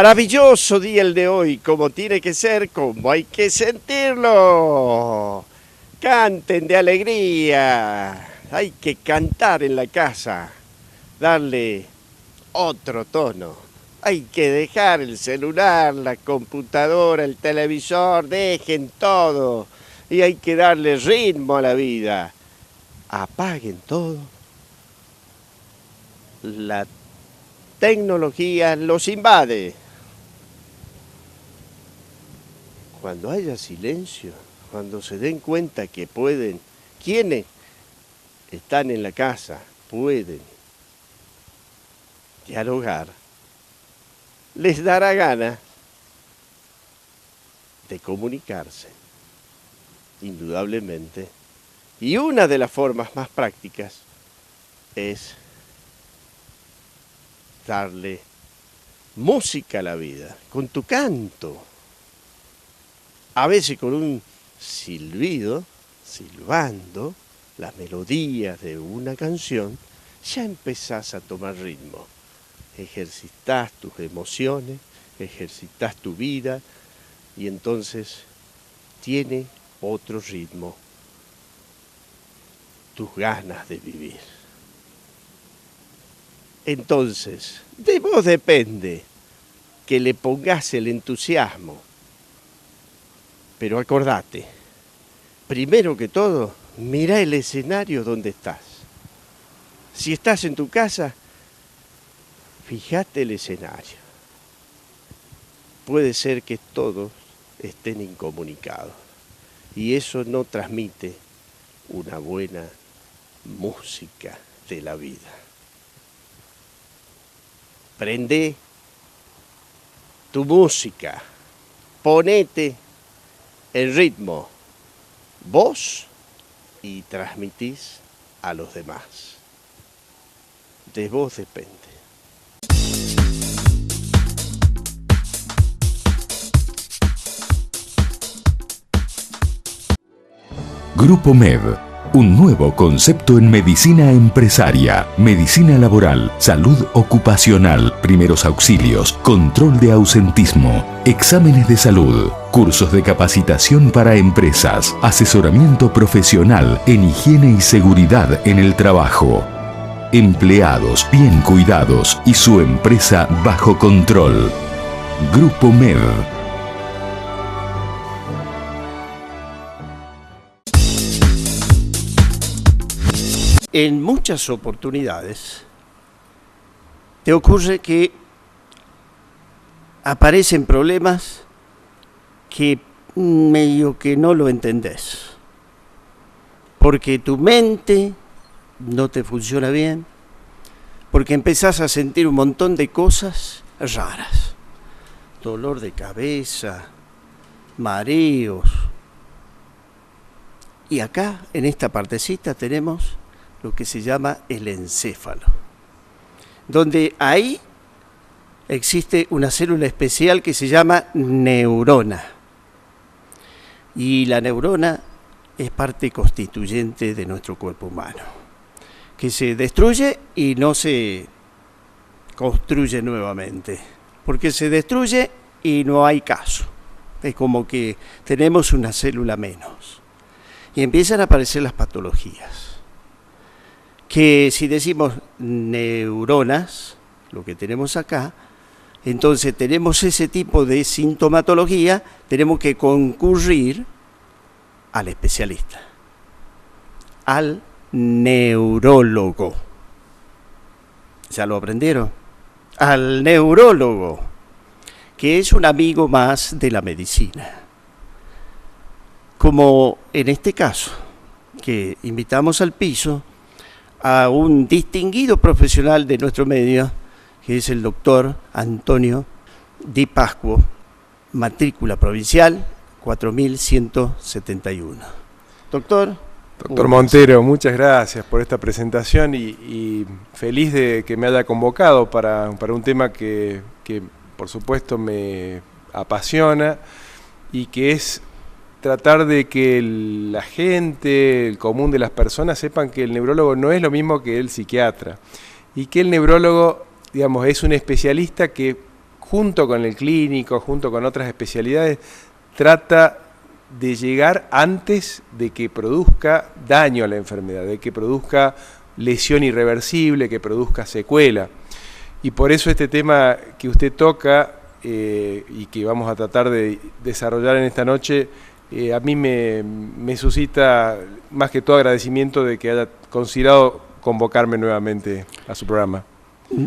Maravilloso día el de hoy, como tiene que ser, como hay que sentirlo. Canten de alegría. Hay que cantar en la casa, darle otro tono. Hay que dejar el celular, la computadora, el televisor, dejen todo. Y hay que darle ritmo a la vida. Apaguen todo. La tecnología los invade. Cuando haya silencio, cuando se den cuenta que pueden, quienes están en la casa pueden dialogar, les dará ganas de comunicarse, indudablemente. Y una de las formas más prácticas es darle música a la vida, con tu canto. A veces con un silbido, silbando las melodías de una canción, ya empezás a tomar ritmo. Ejercitás tus emociones, ejercitás tu vida y entonces tiene otro ritmo tus ganas de vivir. Entonces, de vos depende que le pongas el entusiasmo. Pero acordate, primero que todo, mirá el escenario donde estás. Si estás en tu casa, fíjate el escenario. Puede ser que todos estén incomunicados y eso no transmite una buena música de la vida. Prende tu música, ponete el ritmo, vos, y transmitís a los demás. De vos depende. Grupo MED, un nuevo concepto en medicina empresaria, medicina laboral, salud ocupacional, primeros auxilios, control de ausentismo, exámenes de salud, cursos de capacitación para empresas, asesoramiento profesional en higiene y seguridad en el trabajo. Empleados bien cuidados y su empresa bajo control. Grupo MED. En muchas oportunidades te ocurre que aparecen problemas que medio que no lo entendés, porque tu mente no te funciona bien, porque empezás a sentir un montón de cosas raras, dolor de cabeza, mareos, y acá en esta partecita tenemos lo que se llama el encéfalo, donde ahí existe una célula especial que se llama neurona. Y la neurona es parte constituyente de nuestro cuerpo humano, que se destruye y no se construye nuevamente, porque se destruye y no hay caso. Es como que tenemos una célula menos. Y empiezan a aparecer las patologías. Que si decimos neuronas, lo que tenemos acá, entonces tenemos ese tipo de sintomatología, tenemos que concurrir al especialista, al neurólogo. ¿Ya lo aprendieron? Al neurólogo, que es un amigo más de la medicina. Como en este caso, que invitamos al piso a un distinguido profesional de nuestro medio, que es el doctor Antonio Di Pascuo, matrícula provincial 4171. Doctor Montero, muchas gracias por esta presentación y feliz de que me haya convocado para un tema que por supuesto me apasiona y que es tratar de que la gente, el común de las personas sepan que el neurólogo no es lo mismo que el psiquiatra y que el neurólogo, digamos, es un especialista que junto con el clínico, junto con otras especialidades, trata de llegar antes de que produzca daño a la enfermedad, de que produzca lesión irreversible, que produzca secuela. Y por eso este tema que usted toca y que vamos a tratar de desarrollar en esta noche, a mí me suscita más que todo agradecimiento de que haya considerado convocarme nuevamente a su programa.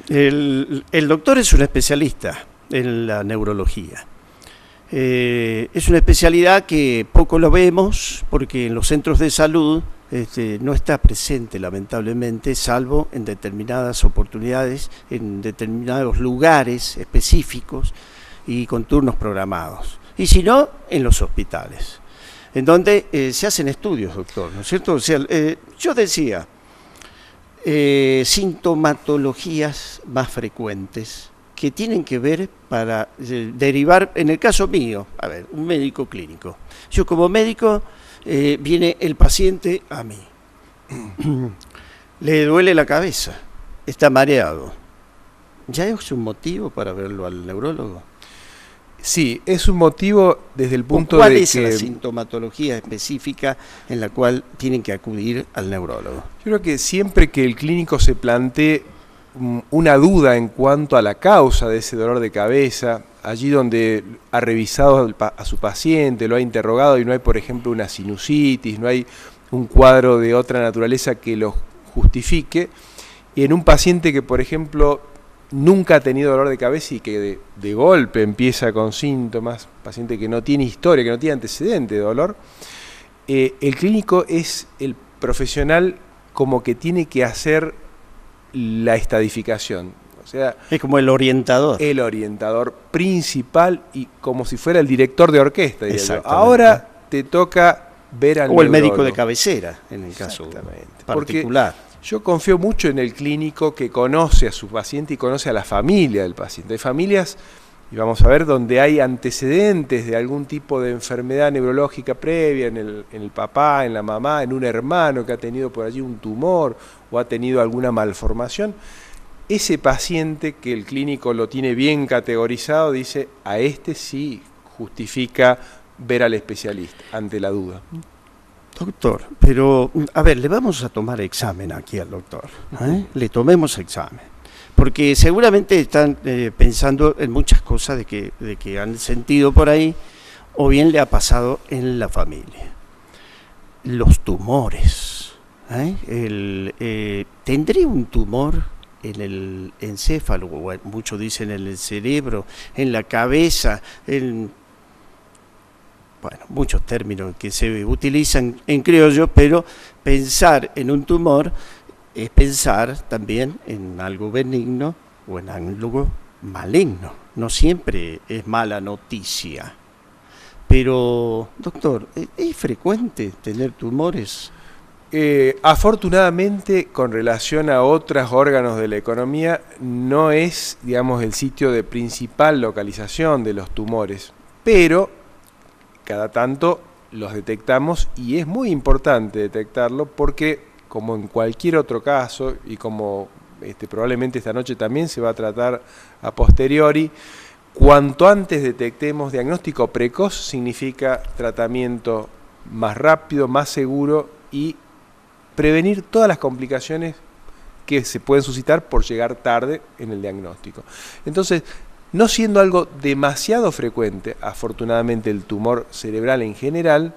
El doctor es un especialista en la neurología. Es una especialidad que poco lo vemos porque en los centros de salud no está presente, lamentablemente, salvo en determinadas oportunidades, en determinados lugares específicos y con turnos programados. Y si no, en los hospitales, en donde se hacen estudios, doctor, ¿no es cierto? O sea, yo decía, sintomatologías más frecuentes que tienen que ver para derivar, en el caso mío, a ver, un médico clínico. Yo como médico, viene el paciente a mí, le duele la cabeza, está mareado. ¿Ya es un motivo para verlo al neurólogo? Sí, es un motivo desde el punto ¿Cuál de es que... la sintomatología específica en la cual tienen que acudir al neurólogo? Yo creo que siempre que el clínico se plantee una duda en cuanto a la causa de ese dolor de cabeza, allí donde ha revisado a su paciente, lo ha interrogado y no hay, por ejemplo, una sinusitis, no hay un cuadro de otra naturaleza que lo justifique, y en un paciente que, por ejemplo, nunca ha tenido dolor de cabeza y que de golpe empieza con síntomas, paciente que no tiene historia, que no tiene antecedente de dolor, el clínico es el profesional como que tiene que hacer la estadificación. O sea, es como el orientador. El orientador principal y como si fuera el director de orquesta, diría yo. Ahora te toca ver al neurólogo. O el médico de cabecera, en el caso particular. Porque yo confío mucho en el clínico que conoce a su paciente y conoce a la familia del paciente. Hay familias, y vamos a ver, donde hay antecedentes de algún tipo de enfermedad neurológica previa en el papá, en la mamá, en un hermano que ha tenido por allí un tumor o ha tenido alguna malformación. Ese paciente que el clínico lo tiene bien categorizado dice, a este sí justifica ver al especialista ante la duda. Doctor, pero a ver, le vamos a tomar examen aquí al doctor, le tomemos examen, porque seguramente están pensando en muchas cosas de que han sentido por ahí, o bien le ha pasado en la familia. Los tumores, ¿tendré un tumor en el encéfalo, o muchos dicen en el cerebro, en la cabeza, bueno, muchos términos que se utilizan en criollo, pero pensar en un tumor es pensar también en algo benigno o en algo maligno. No siempre es mala noticia. Pero, doctor, ¿es frecuente tener tumores? Afortunadamente, con relación a otros órganos de la economía, no es, digamos, el sitio de principal localización de los tumores, pero cada tanto los detectamos y es muy importante detectarlo porque, como en cualquier otro caso, y como probablemente esta noche también se va a tratar a posteriori, cuanto antes detectemos diagnóstico precoz significa tratamiento más rápido, más seguro y prevenir todas las complicaciones que se pueden suscitar por llegar tarde en el diagnóstico. Entonces, no siendo algo demasiado frecuente, afortunadamente el tumor cerebral en general,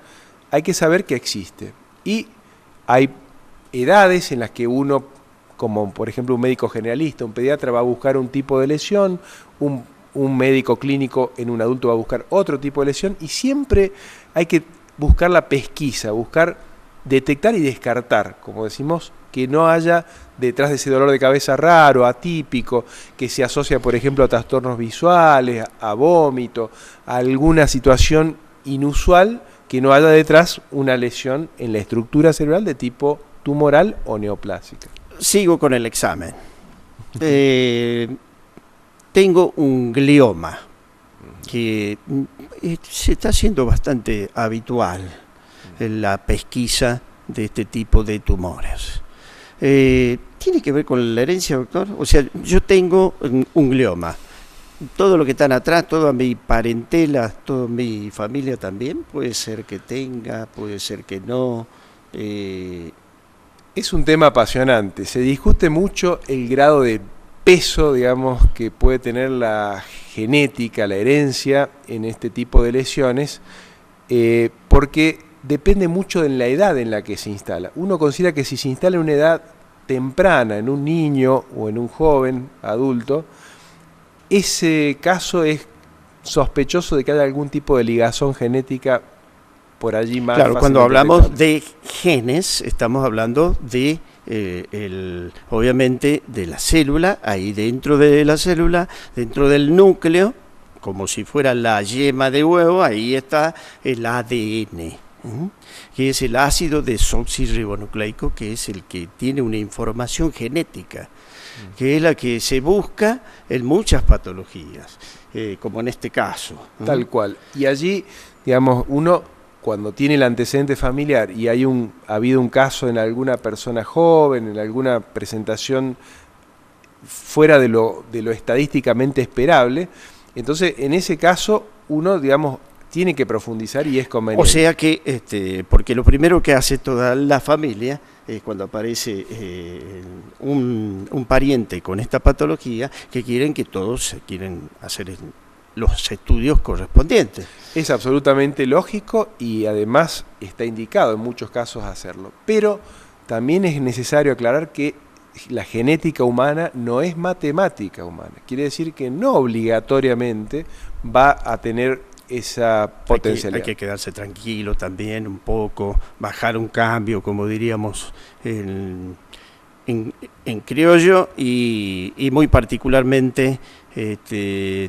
hay que saber que existe. Y hay edades en las que uno, como por ejemplo un médico generalista, un pediatra va a buscar un tipo de lesión, un médico clínico en un adulto va a buscar otro tipo de lesión, y siempre hay que buscar la pesquisa, buscar detectar y descartar, como decimos, que no haya detrás de ese dolor de cabeza raro, atípico, que se asocia, por ejemplo, a trastornos visuales, a vómito, a alguna situación inusual, que no haya detrás una lesión en la estructura cerebral de tipo tumoral o neoplásica. Sigo con el examen. Tengo un glioma que se está haciendo bastante habitual en la pesquisa de este tipo de tumores. ¿Tiene que ver con la herencia, doctor? O sea, yo tengo un glioma todo lo que están atrás, toda mi parentela, toda mi familia también, puede ser que tenga, puede ser que no. Es un tema apasionante. Se discute mucho el grado de peso, digamos, que puede tener la genética, la herencia en este tipo de lesiones, porque depende mucho de la edad en la que se instala. Uno considera que si se instala en una edad temprana, en un niño o en un joven adulto, ese caso es sospechoso de que haya algún tipo de ligazón genética por allí más. Claro, cuando hablamos de genes, estamos hablando de, obviamente, de la célula, ahí dentro de la célula, dentro del núcleo, como si fuera la yema de huevo, ahí está el ADN, que es el ácido desoxirribonucleico, que es el que tiene una información genética, que es la que se busca en muchas patologías, como en este caso. Tal cual. Y allí, digamos, uno, cuando tiene el antecedente familiar y ha habido un caso en alguna persona joven, en alguna presentación fuera de lo estadísticamente esperable, entonces en ese caso uno, digamos, tiene que profundizar y es conveniente. O sea que, porque lo primero que hace toda la familia es cuando aparece un pariente con esta patología, que todos quieren hacer los estudios correspondientes. Es absolutamente lógico y además está indicado en muchos casos hacerlo. Pero también es necesario aclarar que la genética humana no es matemática humana. Quiere decir que no obligatoriamente va a tener esa potencialidad. Hay que quedarse tranquilo también un poco, bajar un cambio, como diríamos en criollo, y muy particularmente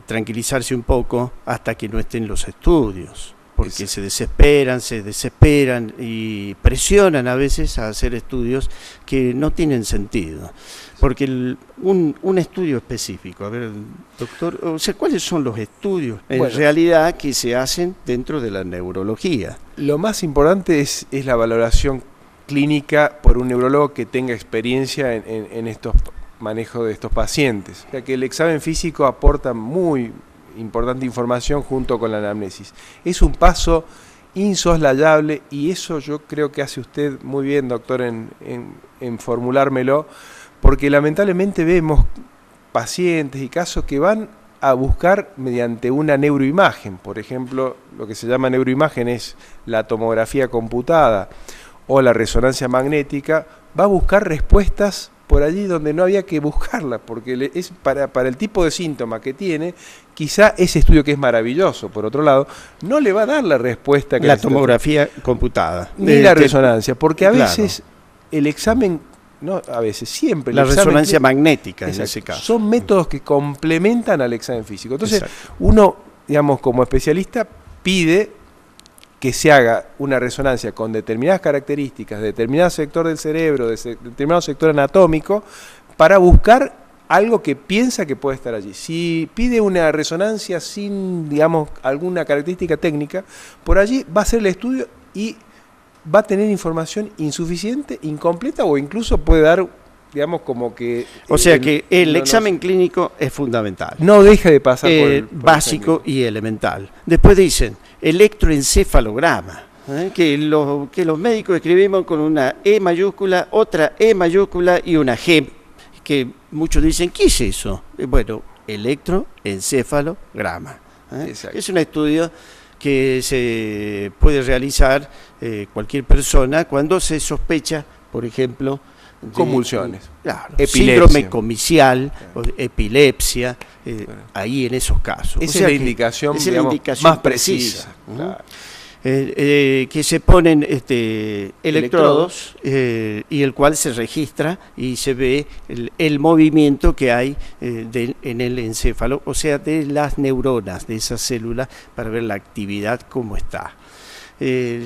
tranquilizarse un poco hasta que no estén los estudios, porque se desesperan y presionan a veces a hacer estudios que no tienen sentido. Porque un estudio específico, a ver, doctor, o sea, ¿cuáles son los estudios en realidad que se hacen dentro de la neurología? Lo más importante es la valoración clínica por un neurólogo que tenga experiencia en estos manejos de estos pacientes. O sea, que el examen físico aporta muy importante información junto con la anamnesis. Es un paso insoslayable y eso yo creo que hace usted muy bien, doctor, en formulármelo, porque lamentablemente vemos pacientes y casos que van a buscar mediante una neuroimagen. Por ejemplo, lo que se llama neuroimagen es la tomografía computada o la resonancia magnética, va a buscar respuestas por allí donde no había que buscarla, porque es para el tipo de síntoma que tiene, quizá ese estudio, que es maravilloso, por otro lado, no le va a dar la respuesta que la tomografía computada. Ni la resonancia, porque a veces el examen, no a veces, siempre. La resonancia magnética, en ese caso. Son métodos que complementan al examen físico. Entonces, exacto, uno, digamos, como especialista, pide que se haga una resonancia con determinadas características, de determinado sector del cerebro, de determinado sector anatómico, para buscar algo que piensa que puede estar allí. Si pide una resonancia sin, digamos, alguna característica técnica, por allí va a hacer el estudio y va a tener información insuficiente, incompleta, o incluso puede dar, digamos, como que... O sea que el examen clínico es fundamental. No deja de pasar por el básico y elemental. Después dicen electroencefalograma, que los médicos escribimos con una E mayúscula, otra E mayúscula y una G, que muchos dicen, ¿qué es eso? Bueno, electroencefalograma. Es un estudio que se puede realizar cualquier persona cuando se sospecha, por ejemplo, convulsiones, claro, síndrome comicial, epilepsia, ahí en esos casos. Esa es la indicación, digamos, más precisa. Claro. Que se ponen electrodos y el cual se registra y se ve el movimiento que hay en el encéfalo, o sea, de las neuronas de esa célula, para ver la actividad cómo está.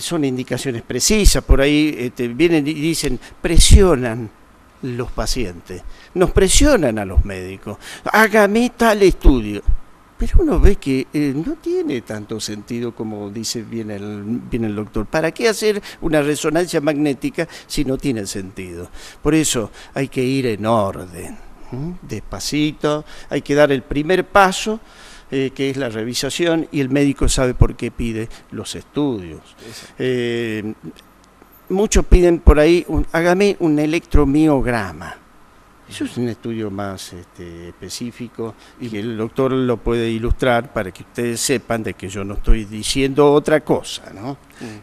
Son indicaciones precisas. Por ahí vienen y dicen, presionan los pacientes, nos presionan a los médicos, hágame tal estudio. Pero uno ve que no tiene tanto sentido como dice bien el doctor. ¿Para qué hacer una resonancia magnética si no tiene sentido? Por eso hay que ir en orden. Despacito, hay que dar el primer paso, que es la revisación, y el médico sabe por qué pide los estudios. Muchos piden por ahí, hágame un electromiograma. Eso es un estudio más específico y que el doctor lo puede ilustrar para que ustedes sepan de que yo no estoy diciendo otra cosa, ¿no?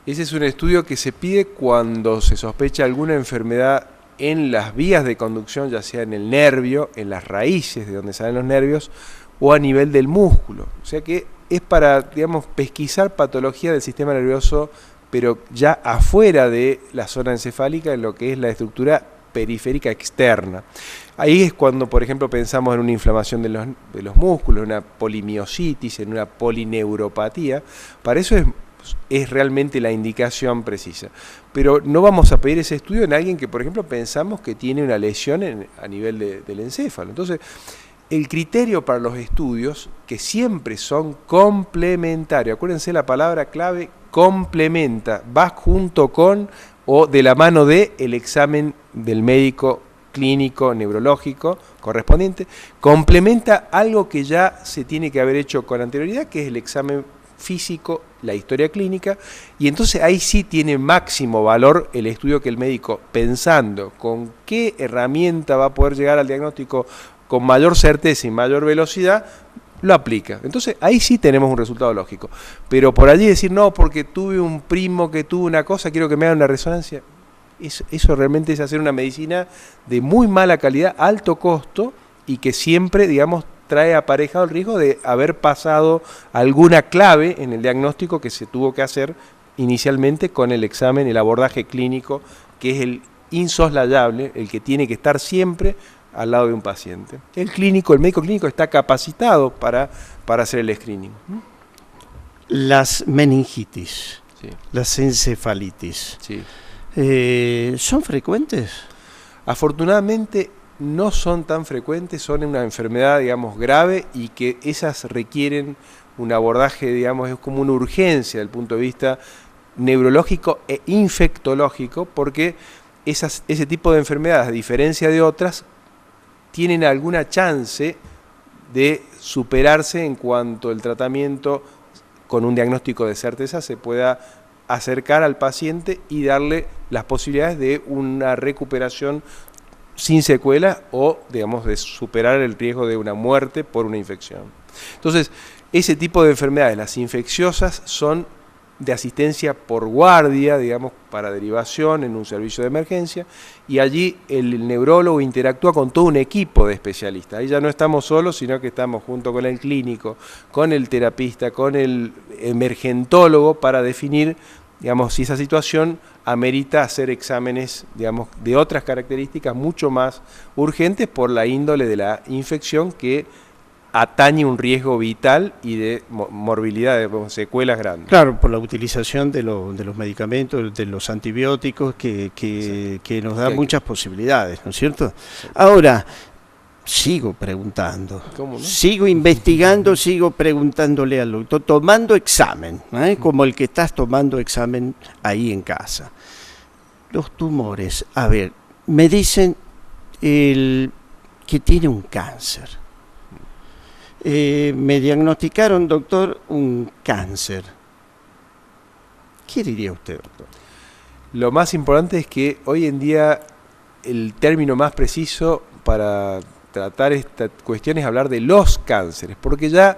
Ese es un estudio que se pide cuando se sospecha alguna enfermedad en las vías de conducción, ya sea en el nervio, en las raíces de donde salen los nervios, o a nivel del músculo. O sea que es para, digamos, pesquisar patología del sistema nervioso, pero ya afuera de la zona encefálica, en lo que es la estructura periférica externa. Ahí es cuando, por ejemplo, pensamos en una inflamación de los músculos, en una polimiositis, en una polineuropatía. Para eso es realmente la indicación precisa. Pero no vamos a pedir ese estudio en alguien que, por ejemplo, pensamos que tiene una lesión a nivel del encéfalo. Entonces, el criterio para los estudios, que siempre son complementarios, acuérdense la palabra clave, complementa, va junto con o de la mano de el examen del médico clínico neurológico correspondiente, complementa algo que ya se tiene que haber hecho con anterioridad, que es el examen físico, la historia clínica, y entonces ahí sí tiene máximo valor el estudio que el médico, pensando con qué herramienta va a poder llegar al diagnóstico con mayor certeza y mayor velocidad, lo aplica. Entonces ahí sí tenemos un resultado lógico. Pero por allí decir, no, porque tuve un primo que tuvo una cosa, quiero que me hagan una resonancia, eso realmente es hacer una medicina de muy mala calidad, alto costo, y que siempre, digamos, trae aparejado el riesgo de haber pasado alguna clave en el diagnóstico que se tuvo que hacer inicialmente con el examen, el abordaje clínico, que es el insoslayable, el que tiene que estar siempre al lado de un paciente. El médico clínico está capacitado para hacer el screening. Las meningitis, Sí. las encefalitis, Sí. ¿son frecuentes? Afortunadamente no son tan frecuentes, son una enfermedad, digamos, grave, y que esas requieren un abordaje, digamos, es como una urgencia desde el punto de vista neurológico e infectológico, porque ese tipo de enfermedades, a diferencia de otras, tienen alguna chance de superarse en cuanto el tratamiento con un diagnóstico de certeza se pueda acercar al paciente y darle las posibilidades de una recuperación sin secuelas o, digamos, de superar el riesgo de una muerte por una infección. Entonces, ese tipo de enfermedades, las infecciosas, son de asistencia por guardia, digamos, para derivación en un servicio de emergencia, y allí el neurólogo interactúa con todo un equipo de especialistas. Ahí ya no estamos solos, sino que estamos junto con el clínico, con el terapista, con el emergentólogo, para definir, digamos, si esa situación amerita hacer exámenes, digamos, de otras características mucho más urgentes por la índole de la infección que atañe un riesgo vital y de morbilidad, de secuelas grandes. Claro, por la utilización de los medicamentos, de los antibióticos, que nos da muchas posibilidades, ¿no es cierto? Sí. Ahora, sigo preguntando, ¿Cómo no? Sigo investigando, sigo preguntándole al doctor, tomando examen, como el que estás tomando examen ahí en casa. Los tumores, a ver, me dicen que tiene un cáncer. Me diagnosticaron, doctor, un cáncer. ¿Qué diría usted, doctor? Lo más importante es que hoy en día el término más preciso para tratar esta cuestión es hablar de los cánceres, porque ya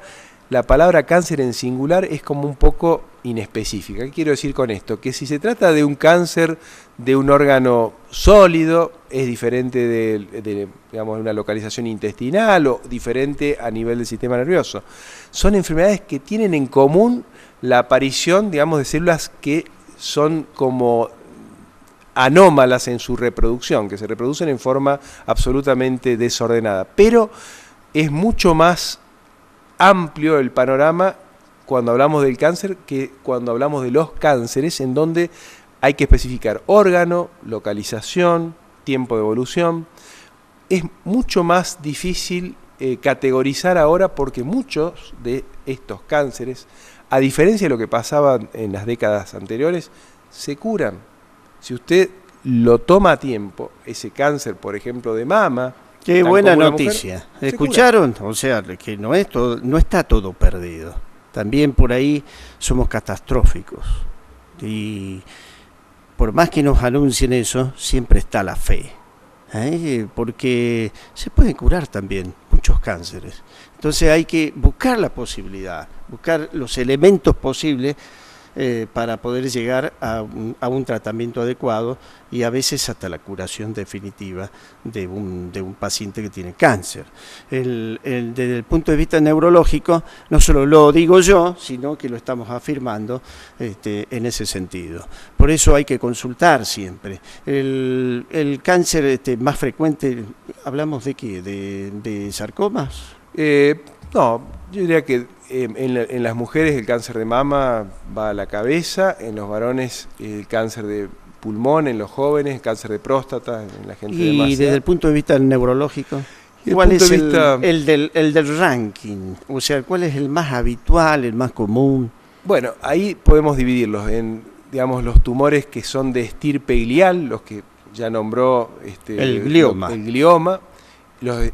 la palabra cáncer en singular es como un poco inespecífica. ¿Qué quiero decir con esto? Que si se trata de un cáncer de un órgano sólido, es diferente de digamos, una localización intestinal o diferente a nivel del sistema nervioso. Son enfermedades que tienen en común la aparición, digamos, de células que son como anómalas en su reproducción, que se reproducen en forma absolutamente desordenada. Pero es mucho más amplio el panorama cuando hablamos del cáncer que cuando hablamos de los cánceres, en donde hay que especificar órgano, localización, tiempo de evolución. Es mucho más difícil categorizar ahora, porque muchos de estos cánceres, a diferencia de lo que pasaba en las décadas anteriores, se curan. Si usted lo toma a tiempo, ese cáncer, por ejemplo, de mama, Qué tan buena común a la noticia. mujer, se ¿Escucharon? O sea, que no es todo, no está todo perdido. También por ahí somos catastróficos. Y por más que nos anuncien eso, siempre está la fe. Porque se pueden curar también muchos cánceres. Entonces hay que buscar la posibilidad, buscar los elementos posibles para poder llegar a un tratamiento adecuado y a veces hasta la curación definitiva de un paciente que tiene cáncer. Desde el punto de vista neurológico, no solo lo digo yo, sino que lo estamos afirmando en ese sentido. Por eso hay que consultar siempre. El cáncer más frecuente, ¿hablamos de qué? ¿De sarcomas? No, yo diría que en las mujeres el cáncer de mama va a la cabeza, en los varones el cáncer de pulmón, en los jóvenes el cáncer de próstata, en la gente de masa. Y desde el punto de vista neurológico, ¿cuál es el del ranking? O sea, ¿cuál es el más habitual, el más común? Bueno, ahí podemos dividirlos en, digamos, los tumores que son de estirpe glial, los que ya nombró el glioma. El glioma. Los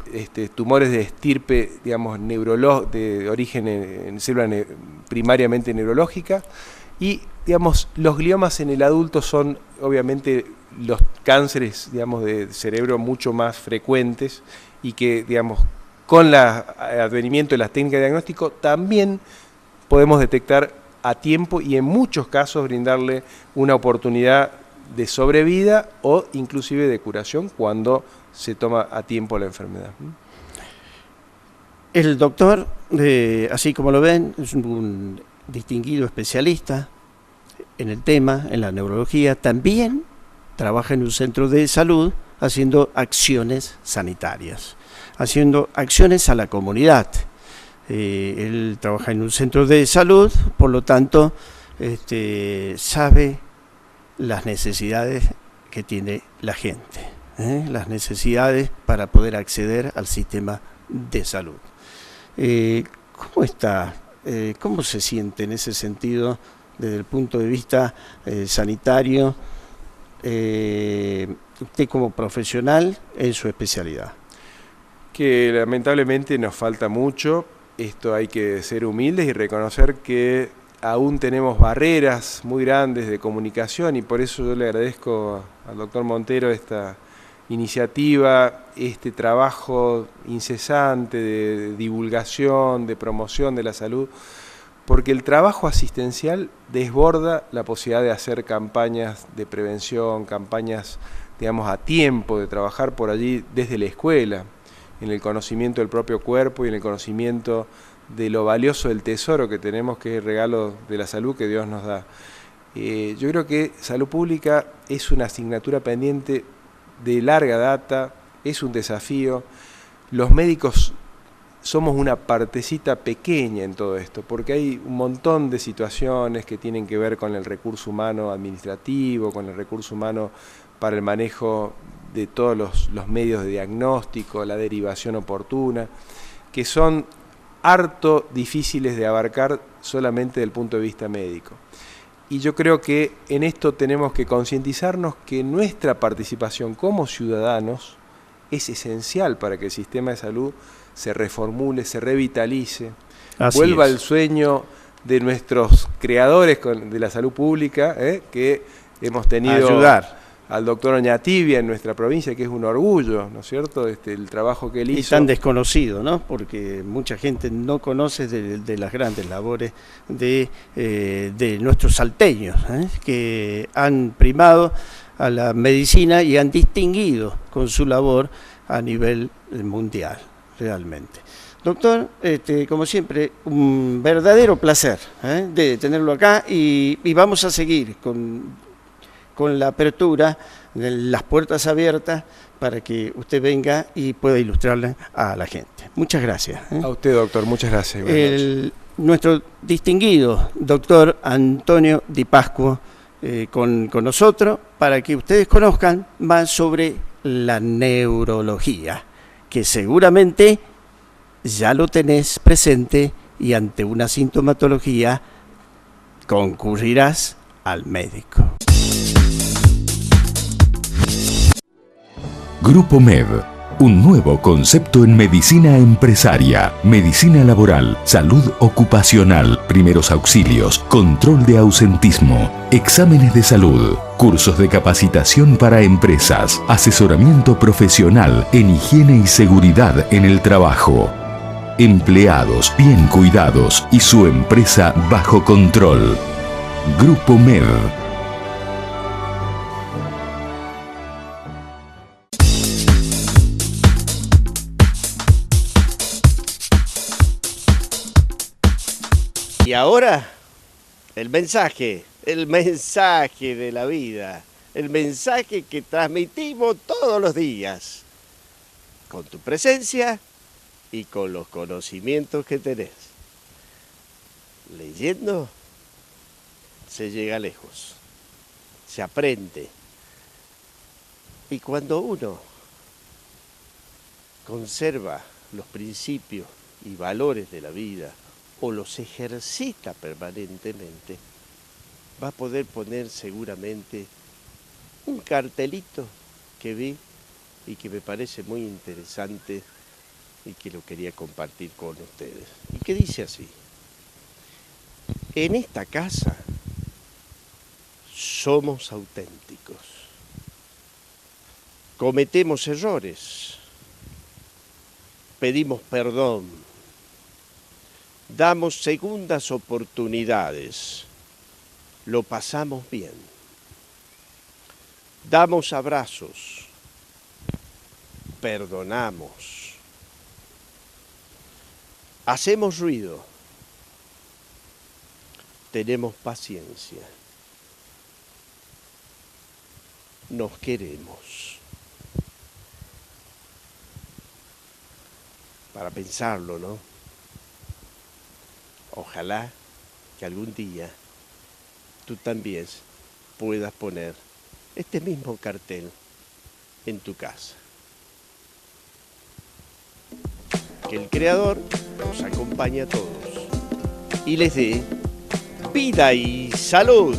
tumores de estirpe, digamos, de origen en célula primariamente neurológica, y, digamos, los gliomas en el adulto son, obviamente, los cánceres, digamos, de cerebro mucho más frecuentes y que, digamos, con el advenimiento de las técnicas de diagnóstico también podemos detectar a tiempo y en muchos casos brindarle una oportunidad de sobrevida o inclusive de curación cuando se toma a tiempo la enfermedad. El doctor, así como lo ven, es un distinguido especialista en el tema, en la neurología. También trabaja en un centro de salud haciendo acciones sanitarias, haciendo acciones a la comunidad. Él trabaja en un centro de salud, por lo tanto, sabe las necesidades que tiene la gente. Las necesidades para poder acceder al sistema de salud. ¿Cómo está? ¿Cómo se siente en ese sentido desde el punto de vista sanitario? Usted como profesional en su especialidad. Que lamentablemente nos falta mucho. Esto hay que ser humildes y reconocer que aún tenemos barreras muy grandes de comunicación, y por eso yo le agradezco al doctor Montero esta iniciativa, este trabajo incesante de divulgación, de promoción de la salud, porque el trabajo asistencial desborda la posibilidad de hacer campañas de prevención, campañas, digamos, a tiempo, de trabajar por allí desde la escuela, en el conocimiento del propio cuerpo y en el conocimiento de lo valioso del tesoro que tenemos, que es el regalo de la salud que Dios nos da. Yo creo que salud pública es una asignatura pendiente de larga data, es un desafío. Los médicos somos una partecita pequeña en todo esto, porque hay un montón de situaciones que tienen que ver con el recurso humano administrativo, con el recurso humano para el manejo de todos los medios de diagnóstico, la derivación oportuna, que son harto difíciles de abarcar solamente desde el punto de vista médico. Y yo creo que en esto tenemos que concientizarnos que nuestra participación como ciudadanos es esencial para que el sistema de salud se reformule, se revitalice, vuelva al sueño de nuestros creadores de la salud pública, que hemos tenido ayudar al doctor Oñatibia en nuestra provincia, que es un orgullo, ¿no es cierto?, el trabajo que él hizo. Y tan desconocido, ¿no?, porque mucha gente no conoce de las grandes labores de nuestros salteños, que han primado a la medicina y han distinguido con su labor a nivel mundial, realmente. Doctor, como siempre, un verdadero placer de tenerlo acá y vamos a seguir con la apertura, las puertas abiertas para que usted venga y pueda ilustrarle a la gente. Muchas gracias. A usted, doctor, muchas gracias. Nuestro distinguido doctor Antonio Di Pascuo con nosotros para que ustedes conozcan más sobre la neurología, que seguramente ya lo tenés presente y ante una sintomatología concurrirás al médico. Grupo MEV, un nuevo concepto en medicina empresaria, medicina laboral, salud ocupacional, primeros auxilios, control de ausentismo, exámenes de salud, cursos de capacitación para empresas, asesoramiento profesional en higiene y seguridad en el trabajo. Empleados bien cuidados y su empresa bajo control. Grupo MED. Y ahora, el mensaje de la vida, el mensaje que transmitimos todos los días, con tu presencia y con los conocimientos que tenés. Leyendo se llega lejos, se aprende. Y cuando uno conserva los principios y valores de la vida, o los ejercita permanentemente, va a poder poner seguramente un cartelito que vi y que me parece muy interesante y que lo quería compartir con ustedes. Y que dice así: en esta casa somos auténticos, cometemos errores, pedimos perdón, damos segundas oportunidades, lo pasamos bien, damos abrazos, perdonamos, hacemos ruido, tenemos paciencia, nos queremos. Para pensarlo, ¿no? Ojalá que algún día tú también puedas poner este mismo cartel en tu casa. Que el Creador nos acompañe a todos y les dé vida y salud.